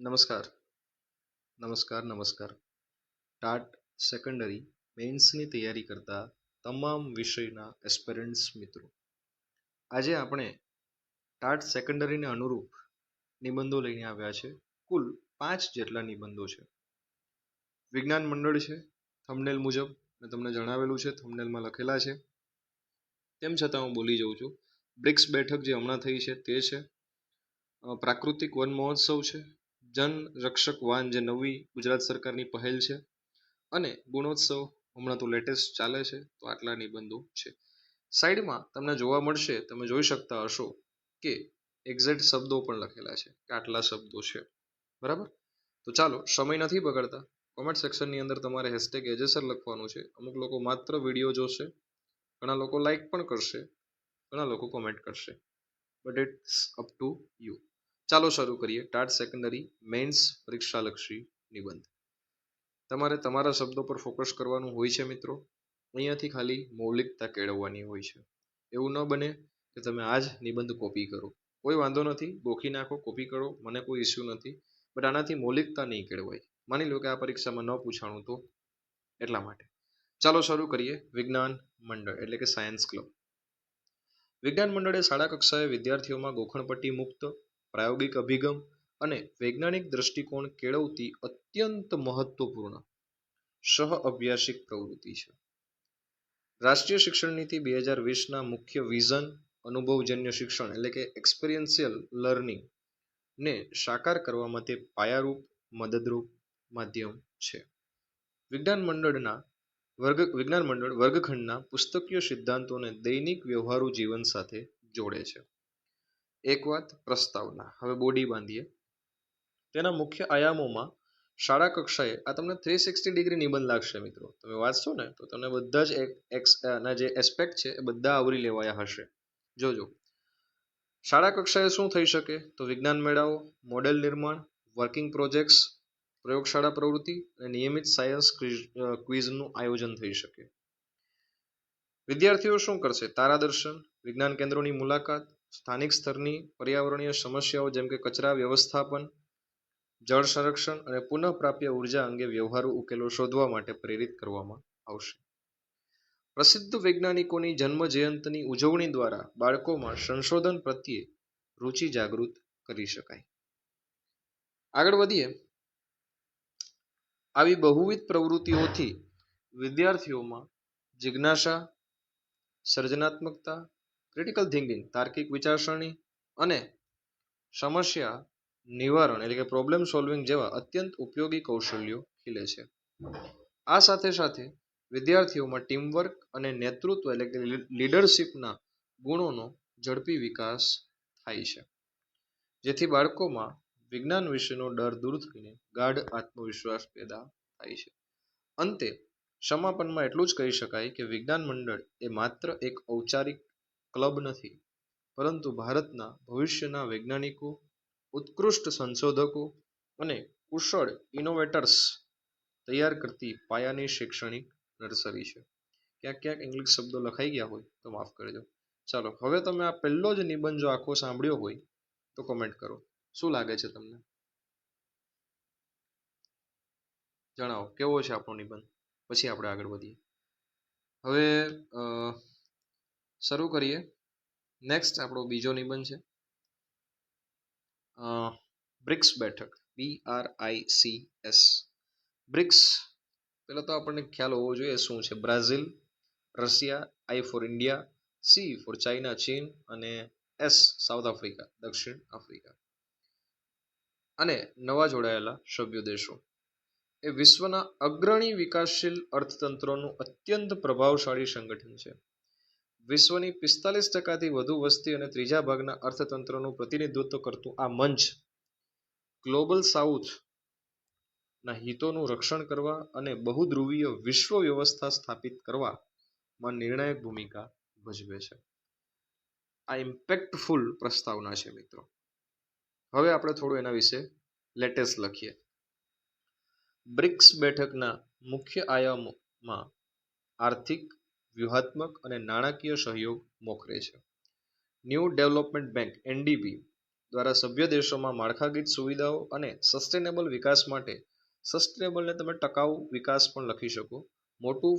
નમસ્કાર નમસ્કાર નમસ્કાર ટાટ સેકન્ડરી મેઇન્સની તૈયારી કરતા તમામ વિષયના એસ્પિરન્ટ્સ મિત્રો, આજે આપણે ટાટ સેકન્ડરીને અનુરૂપ નિબંધો લઈને આવ્યા છે. કુલ 5 જેટલા નિબંધો છે. વિજ્ઞાન મંડળ છે થંબનેલ મુજબ, મેં તમને જણાવેલું છે, થંબનેલમાં લખેલા છે, તેમ છતાં હું બોલી જાઉં છું. બ્રિક્સ બેઠક જે હમણાં થઈ છે તે છે. પ્રાકૃતિક વન મહોત્સવ છે. જન રક્ષક વાન જે નવી ગુજરાત સરકારની પહેલ છે, અને ગુણોત્સવ હમણાં તો લેટેસ્ટ ચાલે છે. તો આટલા નિબંધો છે. સાઈડમાં તમને જોવા મળશે, તમે જોઈ શકતા હશો કે એક્ઝેક્ટ શબ્દો પણ લખેલા છે કે આટલા શબ્દો છે. બરાબર? તો ચાલો સમય નથી બગાડતા, કોમેન્ટ સેક્શનની અંદર તમારે હેશટેગ એજેસર લખવાનું છે. અમુક લોકો માત્ર વિડીયો જોશે, ઘણા લોકો લાઈક પણ કરશે, ઘણા લોકો કોમેન્ટ કરશે, but it's up to you. ચાલો શરૂ કરીએ ટાટ સેકન્ડરી મેઇન્સ પરીક્ષાલક્ષી નિબંધ. તમારે તમારા શબ્દો પર ફોકસ કરવાનું હોય છે મિત્રો. અહીંયાથી ખાલી મૌલિકતા કેળવવાની હોય છે. એવું ન બને કે તમે આ જ નિબંધ કોપી કરો. કોઈ વાંધો નથી, ગોખી નાખો, કોપી કરો, મને કોઈ ઇસ્યુ નથી, બટ આનાથી મૌલિકતા નહીં કેળવાય. માની લો કે આ પરીક્ષામાં ન પૂછાણું તો એટલા માટે. ચાલો શરૂ કરીએ. વિજ્ઞાન મંડળ એટલે કે સાયન્સ ક્લબ. વિજ્ઞાન મંડળે શાળા કક્ષાએ વિદ્યાર્થીઓમાં ગોખણપટ્ટી મુક્ત, પ્રાયોગિક અભિગમ અને વૈજ્ઞાનિક દ્રષ્ટિકોણ કેળવતી અત્યંત મહત્વપૂર્ણ સહ અભ્યાસિક પ્રવૃત્તિ છે. રાષ્ટ્રીય શિક્ષણ નીતિ 2020ના મુખ્ય વિઝન અનુભવજન્ય શિક્ષણ એટલે કે એક્સપિરિયન્શિયલ લર્નિંગ ને સાકાર કરવામાં તે પાયારૂપ મદદરૂપ માધ્યમ છે. વિજ્ઞાન મંડળ વર્ગખંડના પુસ્તકીય સિદ્ધાંતોને દૈનિક વ્યવહારુ જીવન સાથે જોડે છે. એક વાત પ્રસ્તાવના. હવે બોડી બાંધીએ. તેના મુખ્ય આયામોમાં શાળા કક્ષાએ આ તમને 360 ડિગ્રી નિબંધ લાગશે મિત્રો. તમે વાંચશો ને તો તમને બધા જ ના જે એસ્પેક્ટ છે એ બધા આવરી લેવાયા હશે. જોજો. શાળા કક્ષાએ શું થઈ શકે? તો વિજ્ઞાન મેળાઓ, મોડેલ નિર્માણ, વર્કિંગ પ્રોજેક્ટ્સ, પ્રયોગશાળા પ્રવૃત્તિ અને નિયમિત સાયન્સ ક્વિઝનું આયોજન થઈ શકે. વિદ્યાર્થીઓ શું કરશે? તારાદર્શન, વિજ્ઞાન કેન્દ્રોની મુલાકાત, સ્થાનિક સ્તરની પર્યાવરણીય સમસ્યાઓ જેમ કે કચરા વ્યવસ્થાપન, જળ સંરક્ષણ અને પુનઃપ્રાપ્ય ઉર્જા અંગે વ્યવહારુ ઉકેલો શોધવા માટે પ્રેરિત કરવામાં આવશે. પ્રસિદ્ધ વૈજ્ઞાનિકોની જન્મ જયંતિની ઉજવણી દ્વારા બાળકોમાં સંશોધન પ્રત્યે રુચિ જાગૃત કરી શકાય. આગળ વધીએ. આવી બહુવિધ પ્રવૃત્તિઓથી વિદ્યાર્થીઓમાં જિજ્ઞાસા, સર્જનાત્મકતા, ક્રિટિકલ થિંકિંગ, તાર્કિક વિચારસરણી અને સમસ્યા નિવારણ એટલે કે પ્રોબ્લેમ સોલ્વિંગ જેવા અત્યંત ઉપયોગી કૌશલ્યો ખીલે છે. આ સાથે સાથે વિદ્યાર્થીઓમાં ટીમવર્ક અને નેતૃત્વ એટલે કે લીડરશિપના ગુણોનો ઝડપી વિકાસ થાય છે, જેથી બાળકોમાં વિજ્ઞાન વિશેનો ડર દૂર થઈને ગાઢ આત્મવિશ્વાસ પેદા થાય છે. અંતે સમાપનમાં એટલું જ કહી શકાય કે વિજ્ઞાન મંડળ એ માત્ર એક ઔપચારિક ક્લબ નથી, પરંતુ ભારતના ભવિષ્યના વૈજ્ઞાનિકો, ઉત્કૃષ્ટ સંશોધકો અને કુશળ ઇનોવેટર્સ તૈયાર કરતી પાયાની શૈક્ષણિક નર્સરી છે. ક્યાંક ક્યાંક ઇંગ્લિશ શબ્દો લખાઈ ગયા હોય તો માફ કરજો. ચાલો, હવે તમે આ પહેલો જ નિબંધ જો આખો સાંભળ્યો હોય તો કોમેન્ટ કરો. શું લાગે છે તમને? જણાવો કેવો છે આપણો નિબંધ, પછી આપણે આગળ વધીએ. હવે શરૂ કરીએ. નેક્સ્ટ આપણો બીજો નિબંધ છે બ્રિક્સ બેઠક, BRICS. બ્રિક્સ પહેલા તો આપણને ખ્યાલ હોવો જોઈએ શું છે. Brazil, Russia, I for India, C for China ચીન અને S સાઉથ આફ્રિકા દક્ષિણ આફ્રિકા. અને નવા જોડાયેલા સભ્ય દેશો એ વિશ્વના અગ્રણી વિકાસશીલ અર્થતંત્રોનું અત્યંત પ્રભાવશાળી સંગઠન છે. વિશ્વની 45%થી વધુ વસ્તી અને ત્રીજા ભાગના અર્થતંત્રનું પ્રતિનિધિત્વ કરતું આ મંચ ગ્લોબલ સાઉથ ના હિતોનું રક્ષણ કરવા અને બહુધ્રુવીય વિશ્વ વ્યવસ્થા સ્થાપિત કરવામાં નિર્ણાયક ભૂમિકા ભજવે છે. આ ઇમ્પેક્ટફુલ પ્રસ્તાવના છે મિત્રો. હવે આપણે થોડું એના વિશે લેટેસ્ટ લખીએ. બ્રિક્સ બેઠકના મુખ્ય આયામોમાં આર્થિક, વ્યૂહાત્મક અને નાણાકીય સહયોગ મોખરે છે. ન્યૂ ડેવલપમેન્ટ બેંક NDB દ્વારા સભ્ય દેશોમાં માળખાગત સુવિધાઓ અને સસ્ટેનેબલ વિકાસ માટે, સસ્ટેનેબલને તમે ટકાઉ વિકાસ પણ લખી શકો, મોટું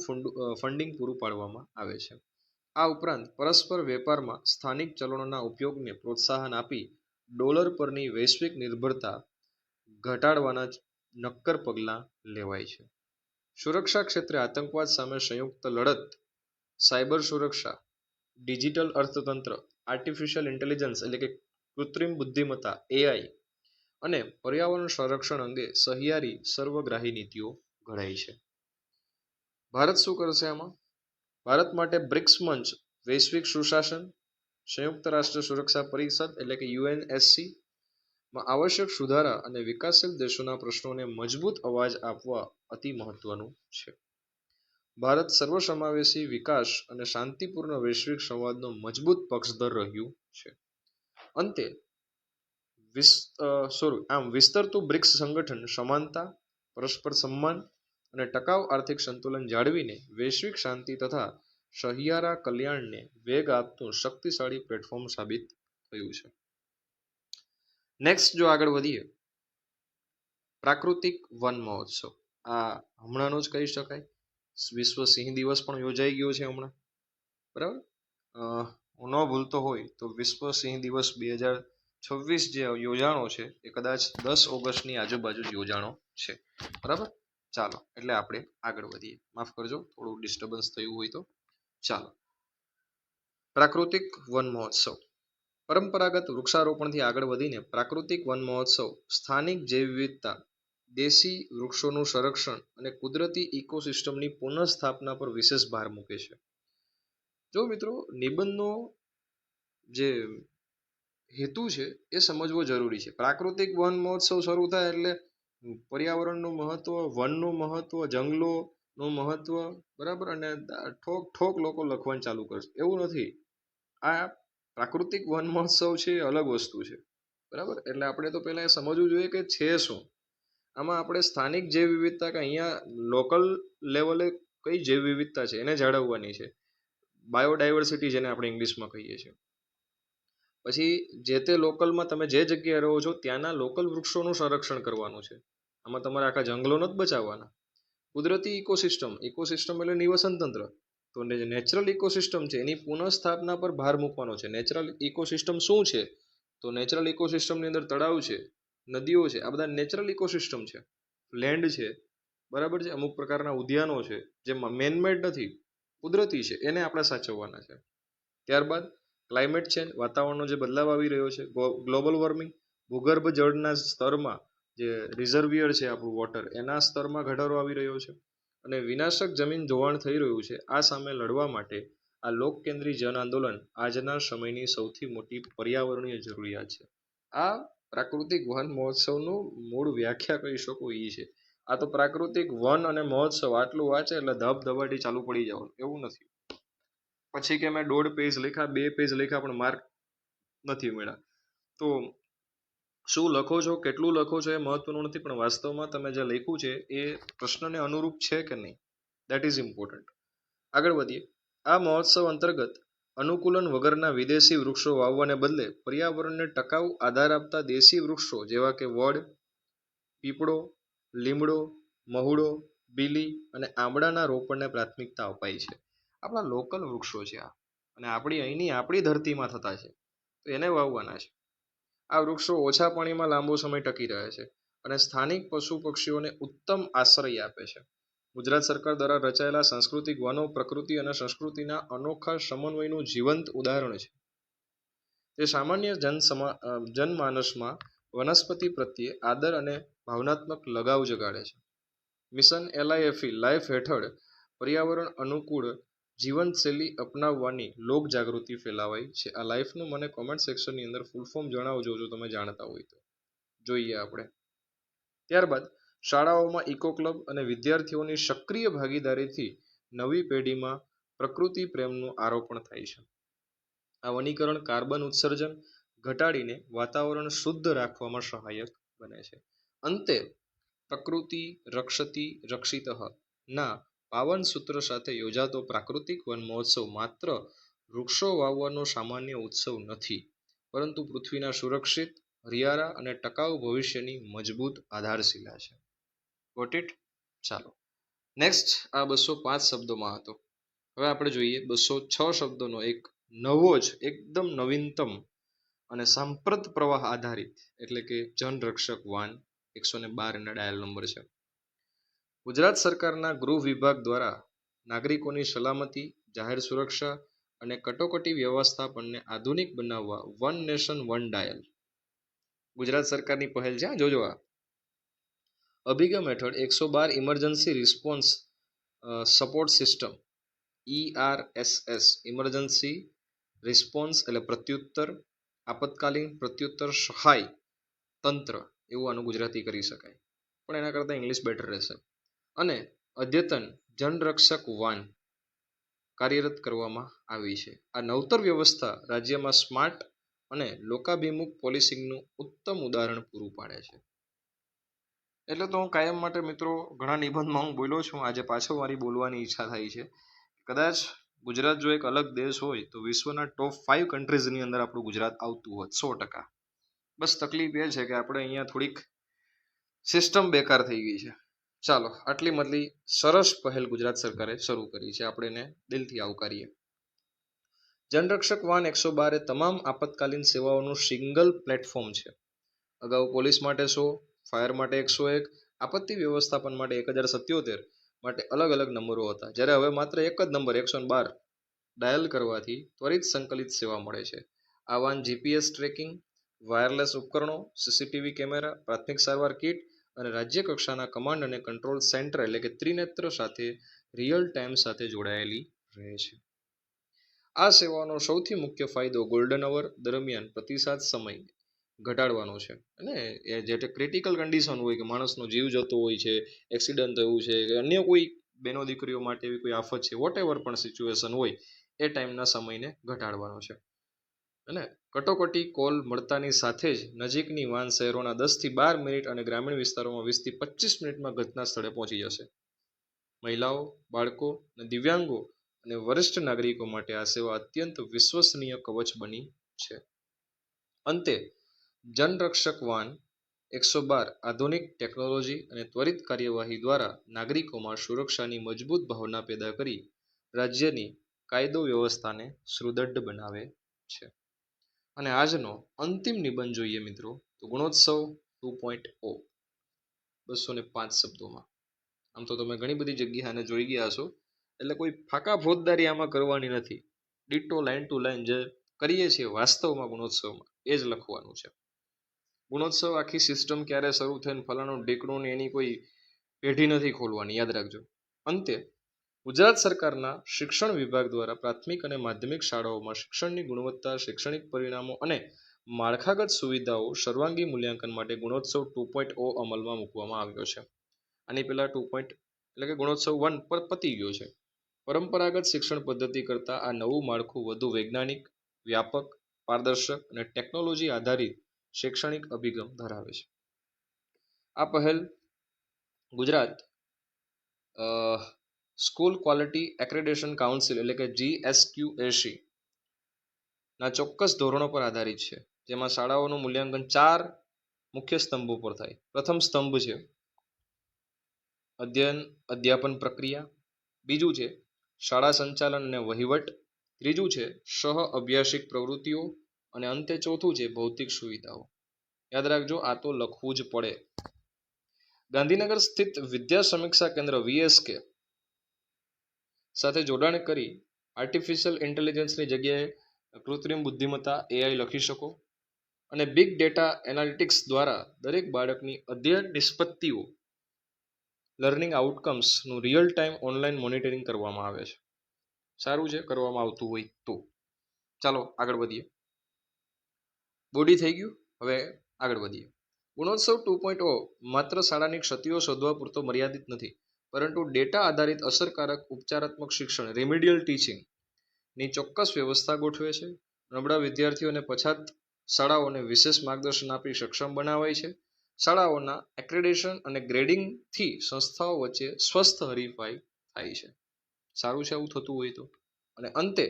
ફંડિંગ પૂરું પાડવામાં આવે છે. આ ઉપરાંત પરસ્પર વેપારમાં સ્થાનિક ચલણોના ઉપયોગને પ્રોત્સાહન આપી ડોલર પરની વૈશ્વિક નિર્ભરતા ઘટાડવાના નક્કર પગલાં લેવાય છે. સુરક્ષા ક્ષેત્રે આતંકવાદ સામે સંયુક્ત લડત, સાયબર સુરક્ષા, ડિજિટલ અર્થતંત્ર, આર્ટિફિશિયલ ઇન્ટેલિજન્સ એટલે કે કૃત્રિમ બુદ્ધિમત્તા AI અને પર્યાવરણ સંરક્ષણ અંગે સહિયારી સર્વગ્રાહી નીતિઓ ઘડાઈ છે. ભારત શું કરશે આમાં? ભારત માટે બ્રિક્સ મંચ, વૈશ્વિક સુશાસન, સંયુક્ત રાષ્ટ્ર સુરક્ષા પરિષદ એટલે કે UNSC માં આવશ્યક સુધારા અને વિકાસશીલ દેશોના પ્રશ્નોને મજબૂત અવાજ આપવા અતિ મહત્વનું છે. ભારત સર્વસમાવેશી વિકાસ અને શાંતિપૂર્ણ વૈશ્વિક સંવાદનો મજબૂત પક્ષધર રહ્યું છે. અંતે વિસ્તરતું બ્રિક્સ સંગઠન સમાનતા, પરસ્પર સન્માન અને ટકાઉ આર્થિક સંતુલન જાળવીને વૈશ્વિક શાંતિ તથા સહિયારા કલ્યાણને વેગ આપતું શક્તિશાળી પ્લેટફોર્મ સાબિત થયું છે. નેક્સ્ટ જો આગળ વધીએ, પ્રાકૃતિક વન મહોત્સવ. આ હમણાંનો જ કહી શકાય. વિશ્વ સિંહ દિવસ પણ યોજાઈ ગયો છે હમણાં, બરાબર. હું ન ભૂલતો હોય તો વિશ્વ સિંહ દિવસ 2026 જે યોજાણો છે એ કદાચ 10 ઓગસ્ટની આજુબાજુ યોજાણો છે, બરાબર. ચાલો, એટલે આપણે આગળ વધીએ. માફ કરજો, થોડું ડિસ્ટર્બન્સ થયું હોય તો. ચાલો, પ્રાકૃતિક વન મહોત્સવ. પરંપરાગત વૃક્ષારોપણથી આગળ વધીને પ્રાકૃતિક વન મહોત્સવ સ્થાનિક જૈવ વિવિધતા, દેશી વૃક્ષોનું સંરક્ષણ અને કુદરતી ઇકોસિસ્ટમની પુનઃસ્થાપના પર વિશેષ ભાર મૂકે છે. જો મિત્રો, નિબંધનો જે હેતુ છે એ સમજવો જરૂરી છે. પ્રાકૃતિક વન મહોત્સવ શરૂ થાય એટલે પર્યાવરણનું મહત્વ, વનનું મહત્વ, જંગલોનું મહત્વ, બરાબર, અને ઠોક લોકો લખવાનું ચાલુ કરશે. એવું નથી. આ પ્રાકૃતિક વન મહોત્સવ છે એ અલગ વસ્તુ છે, બરાબર. એટલે આપણે તો પહેલા એ સમજવું જોઈએ કે છે શું. આમાં આપણે સ્થાનિક જૈવ વિવિધતા કે અહીંયા લોકલ લેવલે કઈ જૈવ વિવિધતા છે એને જાળવવાની છે. બાયોડાયવર્સિટી જેને આપણે ઇંગ્લિશમાં કહીએ છીએ. પછી જે તે લોકલમાં તમે જે જગ્યાએ રહો છો ત્યાંના લોકલ વૃક્ષોનું સંરક્ષણ કરવાનું છે. આમાં તમારે આખા જંગલો નથી બચાવવાના. કુદરતી ઇકોસિસ્ટમ એટલે નિવસન તંત્ર. તો નેચરલ ઇકોસિસ્ટમ છે એની પુનઃસ્થાપના પર ભાર મૂકવાનો છે. નેચરલ ઇકોસિસ્ટમ શું છે? તો નેચરલ ઇકોસિસ્ટમની અંદર તળાવ છે, નદીઓ છે, આ બધા નેચરલ ઇકોસિસ્ટમ છે. લેન્ડ છે, બરાબર છે. અમુક પ્રકારના ઉદ્યાનો છે જે મેનમેડ નથી, કુદરતી છે, એને આપણે સાચવવાના છે. ત્યારબાદ ક્લાઇમેટ ચેન્જ, વાતાવરણનો જે બદલાવ આવી રહ્યો છે. ગ્લોબલ વોર્મિંગ, ભૂગર્ભ જળના સ્તરમાં જે રિઝર્વિયર છે આપણું વોટર, એના સ્તરમાં ઘટાડો આવી રહ્યો છે. અને વિનાશક જમીન ધોવાણ થઈ રહ્યું છે. આ સામે લડવા માટે આ લોકકેન્દ્રી જન આંદોલન આજના સમયની સૌથી મોટી પર્યાવરણીય જરૂરિયાત છે. આ પ્રાકૃતિક વન મહોત્સવનું મૂળ વ્યાખ્યા કહી શકો એ છે. આ તો પ્રાકૃતિક વન અને મહોત્સવ આટલું વાંચે એટલે ધબધબાટી ચાલુ પડી જવાનું, એવું નથી. પછી કે મેં 1.5 પેજ લખ્યા, 2 પેજ લખ્યા પણ માર્ક નથી મળ્યા. તો શું લખો છો, કેટલું લખો છો એ મહત્વનું નથી, પણ વાસ્તવમાં તમે જે લખ્યું છે એ પ્રશ્નને અનુરૂપ છે કે નહીં, દેટ ઇઝ ઇમ્પોર્ટન્ટ. આગળ વધીએ. આ મહોત્સવ અંતર્ગત અનુકૂલન વગરના વિદેશી વૃક્ષો વાવવાને બદલે પર્યાવરણને ટકાઉ આધાર આપતા દેશી વૃક્ષો જેવા કે વડ, પીપળો, લીમડો, મહુડો, બીલી અને આંબળાના રોપણને પ્રાથમિકતા અપાઈ છે. આપણા લોકલ વૃક્ષો છે આ, અને આપણી ધરતીમાં થતા છે, તો એને વાવવાના છે. આ વૃક્ષો ઓછા પાણીમાં લાંબો સમય ટકી રહે છે અને સ્થાનિક પશુ પક્ષીઓને ઉત્તમ આશ્રય આપે છે. ગુજરાત સરકાર દ્વારા રચાયેલા સાંસ્કૃતિક વનો પ્રકૃતિ અને સંસ્કૃતિના અનોખા સમન્વયનું જીવંત ઉદાહરણ છે. તે સામાન્ય જનમાનસમાં વનસ્પતિ પ્રત્યે આદર અને ભાવનાત્મક લગાવ જગાડે છે. મિશન LIFE લાઈફ હેઠળ પર્યાવરણ અનુકૂળ જીવનશૈલી અપનાવવાની લોક જાગૃતિ ફેલાવાઈ છે. આ લાઈફનું મને કોમેન્ટ સેક્શનની અંદર ફૂલ ફોર્મ જણાવજો જો તમે જાણતા હોય તો. જોઈએ આપણે. ત્યારબાદ શાળાઓમાં ઇકો ક્લબ અને વિદ્યાર્થીઓની સક્રિય ભાગીદારીથી નવી પેઢીમાં પ્રકૃતિ પ્રેમનું આરોપણ થાય છે. આ વનીકરણ કાર્બન ઉત્સર્જન ઘટાડીને વાતાવરણ શુદ્ધ રાખવામાં સહાયક બને છે. અંતે પ્રકૃતિ રક્ષતિ રક્ષિતઃ ના પાવન સૂત્ર સાથે યોજાતો પ્રાકૃતિક વન મહોત્સવ માત્ર વૃક્ષો વાવવાનો સામાન્ય ઉત્સવ નથી, પરંતુ પૃથ્વીના સુરક્ષિત, હરિયાળા અને ટકાઉ ભવિષ્યની મજબૂત આધારશિલા છે. Got it? ચાલો નેક્સ્ટ, આ 205 શબ્દોમાં હતો. હવે આપણે જોઈએ 206 શબ્દોનો એક નવો જ એકદમ નવીનતમ અને સાંપ્રત પ્રવાહ આધારિત એટલે કે જનરક્ષક વાન 112 એના ડાયલ નંબર છે. ગુજરાત સરકારના ગૃહ વિભાગ દ્વારા નાગરિકોની સલામતી, જાહેર સુરક્ષા અને કટોકટી વ્યવસ્થાપનને આધુનિક બનાવવા one nation one dial Gujarat સરકારની પહેલ છે, જોજો આ અભિગમ હેઠળ 112 emergency response support system ERSS emergency response એટલે પ્રત્યુત્તર આપતકાલીન પ્રત્યુત્તર સહાય તંત્ર એવું આનું ગુજરાતી કરી શકાય, પણ એના કરતાં ઇંગ્લિશ બેટર રહેશે. અને અદ્યતન જનરક્ષક વાન કાર્યરત કરવામાં આવી છે. આ નવતર વ્યવસ્થા રાજ્યમાં સ્માર્ટ અને લોકાભિમુખ પોલિસિંગનું ઉત્તમ ઉદાહરણ પૂરું પાડે છે. એટલે તો હું કાયમ માટે મિત્રો ઘણા નિબંધમાં હું બોલ્યો છું, આજે પાછો મારી બોલવાની ઈચ્છા થઈ છે. કદાચ ગુજરાત જો એક અલગ દેશ હોય તો વિશ્વના ટોપ 5 કન્ટ્રીઝની અંદર આપણું ગુજરાત આવતું હોત 100%. બસ તકલીફ એ છે કે આપણે અહીંયા થોડીક સિસ્ટમ બેકાર થઈ ગઈ છે. ચાલો, આટલી મતલી સરસ પહેલ ગુજરાત સરકારે શરૂ કરી છે, આપણે એને દિલથી આવકારીએ. જનરક્ષક વાન 112 એ તમામ આપતકાલીન સેવાઓનું સિંગલ પ્લેટફોર્મ છે. અગાઉ પોલીસ માટે 100, ફાયર માટે 101, આપત્તિ વ્યવસ્થાપન માટે 1077 માટે અલગ અલગ નંબરો હતા, જ્યારે હવે માત્ર એક જ નંબર 112 ડાયલ કરવાથી ત્વરિત સંકલિત સેવા મળે છે. આ વાન GPS ટ્રેકિંગ, વાયરલેસ ઉપકરણો, CCTV કેમેરા, પ્રાથમિક સારવાર કીટ અને રાજ્ય કક્ષાના કમાન્ડ અને કંટ્રોલ સેન્ટર એટલે કે ત્રિનેત્ર સાથે રિયલ ટાઈમ સાથે જોડાયેલી રહે છે. આ સેવાનો સૌથી મુખ્ય ફાયદો ગોલ્ડન અવર દરમિયાન પ્રતિસાદ સમય ઘટાડવાનો છે. અને જે ક્રિટિકલ કન્ડિશન હોય કે માણસનો જીવ જતો હોય છે, એક્સિડન્ટ થયું છે કે અન્ય કોઈ બેનો દીકરીઓ માટે એવી કોઈ આફત છે, વોટ એવર પણ સિચ્યુએશન હોય એ ટાઈમના સમયને ઘટાડવાનો છે. અને કટોકટી કોલ મળતાની સાથે જ નજીકની વાન શહેરોના 10 થી 12 મિનિટ અને ગ્રામીણ વિસ્તારોમાં 20 થી 25 મિનિટમાં ઘટના સ્થળે પહોંચી જશે. મહિલાઓ, બાળકો અને દિવ્યાંગો અને વરિષ્ઠ નાગરિકો માટે આ સેવા અત્યંત વિશ્વસનીય કવચ બની છે. અંતે જનરક્ષક વાન 112 આધુનિક ટેકનોલોજી અને ત્વરિત કાર્યવાહી દ્વારા નાગરિકોમાં સુરક્ષાની મજબૂત ભાવના પેદા કરી રાજ્યની કાયદો વ્યવસ્થાને સુદૃઢ બનાવે છે. અને આજનો અંતિમ નિબંધ જોઈએ મિત્રો તો ગુણોત્સવ 2.0 205 શબ્દોમાં. આમ તો તમે ઘણી બધી જગ્યાએ આને જોઈ ગયા છો, એટલે કોઈ ફાકા ફોજદારી આમાં કરવાની નથી. ડિટો લાઈન ટુ લાઈન જે કરીએ છીએ વાસ્તવમાં ગુણોત્સવમાં એ જ લખવાનું છે. ગુણોત્સવ આખી સિસ્ટમ ક્યારે શરૂ થઈને ફલાણું ઢીકણું ને એની કોઈ પેઢી નથી ખોલવાની, યાદ રાખજો. અંતે ગુજરાત સરકારના શિક્ષણ વિભાગ દ્વારા પ્રાથમિક અને માધ્યમિક શાળાઓમાં શિક્ષણની ગુણવત્તા, શૈક્ષણિક પરિણામો અને માળખાગત સુવિધાઓ સર્વાંગી મૂલ્યાંકન માટે ગુણોત્સવ 2.0 અમલમાં મૂકવામાં આવ્યો છે. આની પહેલા 2. એટલે કે ગુણોત્સવ 1 પર પતી ગયો છે. પરંપરાગત શિક્ષણ પદ્ધતિ કરતાં આ નવું માળખું વધુ વૈજ્ઞાનિક, વ્યાપક, પારદર્શક અને ટેકનોલોજી આધારિત શૈક્ષણિક અભિગમ ધરાવે છે. આ પહેલ Gujarat school quality accreditation council એટલે કે GSQAC ના ચોક્કસ ધોરણો પર આધારિત છે, જેમાં શાળાઓનું મૂલ્યાંકન 4 મુખ્ય સ્તંભો પર થાય. પ્રથમ સ્તંભ છે અધ્યાપન પ્રક્રિયા, બીજું છે શાળા સંચાલન અને વહીવટ, ત્રીજું છે સહ અભ્યાસિક પ્રવૃત્તિઓ અને અંતે ચોથું છે ભૌતિક સુવિધાઓ. યાદ રાખજો, આ તો લખવું જ પડે. ગાંધીનગર સ્થિત વિદ્યા સમીક્ષા કેન્દ્ર VSK સાથે જોડાણ કરી આર્ટિફિશિયલ ઇન્ટેલિજન્સની જગ્યાએ કૃત્રિમ બુદ્ધિમત્તા AI લખી શકો અને બિગ ડેટા એનાલિટિક્સ દ્વારા દરેક બાળકની અધ્યયન નિષ્પત્તિઓ લર્નિંગ આઉટકમ્સનું રિયલ ટાઈમ ઓનલાઈન મોનિટરિંગ કરવામાં આવે છે. સારું છે, કરવામાં આવતું હોય તો. ચાલો આગળ વધીએ. બોડી થઈ ગયું, હવે આગળ વધીએ. ગુણોત્સવ 2.0 માત્ર શાળાની ક્ષતિઓ શોધવા પૂરતો મર્યાદિત નથી, પરંતુ ડેટા આધારિત અસરકારક ઉપચારાત્મક શિક્ષણ રેમિડિયલ ટીચિંગની ચોક્કસ વ્યવસ્થા ગોઠવે છે. નબળા વિદ્યાર્થીઓ અને પછાત શાળાઓને વિશેષ માર્ગદર્શન આપી સક્ષમ બનાવે છે. શાળાઓના એક્રેડિટેશન અને ગ્રેડિંગથી સંસ્થાઓ વચ્ચે સ્વસ્થ હરીફાઈ થાય છે. સારું છે આવું થતું હોય તો. અને અંતે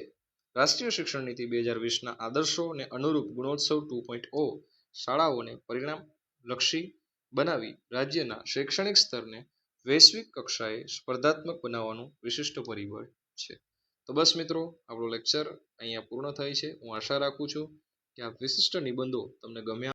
રાષ્ટ્રીય શિક્ષણ નીતિ 2020ના આદર્શોને અનુરૂપ ગુણોત્સવ 2.0 શાળાઓને પરિણામલક્ષી બનાવી રાજ્યના શૈક્ષણિક સ્તરને વૈશ્વિક કક્ષાએ સ્પર્ધાત્મક બનાવવાનું વિશિષ્ટ પરિબળ છે. તો બસ મિત્રો, આપણો લેક્ચર અહીંયા પૂર્ણ થાય છે. હું આશા રાખું છું કે આ વિશિષ્ટ નિબંધો તમને ગમ્યા